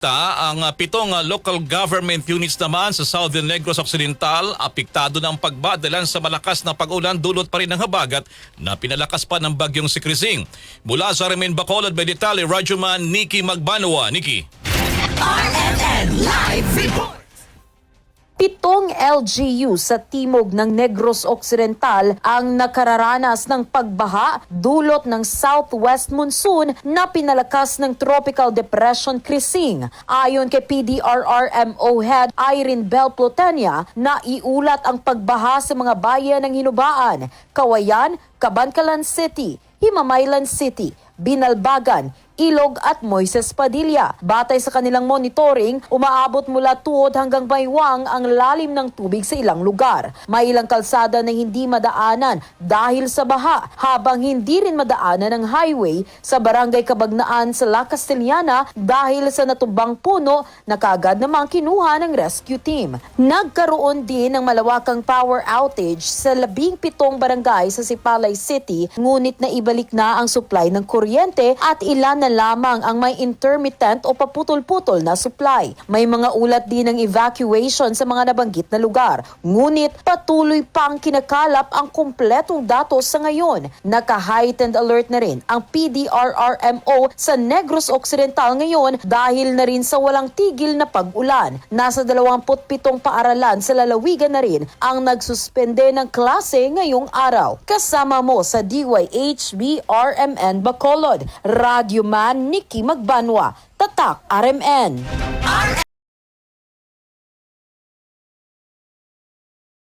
Ang pitong local government units naman sa Southern Negros Occidental, apektado ng pagbadalan sa malakas na pag-ulan dulot pa rin ng habagat na pinalakas pa ng bagyong si Krizing. Mula sa Remen Bacolod, may detalye Radyoman Nikki Magbanwa. Nikki. RMN Live Report! 7 LGU sa timog ng Negros Occidental ang nakararanas ng pagbaha dulot ng southwest monsoon na pinalakas ng Tropical Depression Krizing. Ayon kay PDRRMO Head Irene Bel Plotenia, naiulat ang pagbaha sa mga bayan ng Hinubaan, Kawayan, Cabancalan City, Himamaylan City, Binalbagan, Ilog at Moises Padilla. Batay sa kanilang monitoring, umaabot mula tuhod hanggang baywang ang lalim ng tubig sa ilang lugar. May ilang kalsada na hindi madaanan dahil sa baha, habang hindi rin madaanan ang highway sa Barangay Cabagnaan sa La Castellana dahil sa natumbang puno na kaagad namang kinuha ng rescue team. Nagkaroon din ng malawakang power outage sa 17 barangay sa Sipalay City, ngunit naibalik na ang supply ng kuryente at ilan na lamang ang may intermittent o paputol-putol na supply. May mga ulat din ng evacuation sa mga nabanggit na lugar. Ngunit patuloy pang kinakalap ang kumpletong datos sa ngayon. Naka-heightened alert na rin ang PDRRMO sa Negros Occidental ngayon dahil na rin sa walang tigil na pag-ulan. Nasa 27 paaralan sa lalawigan na rin ang nagsuspende ng klase ngayong araw. Kasama mo sa DYHB RMN Bacolod, Radyoman Nikki Magbanwa, Tatak RMN.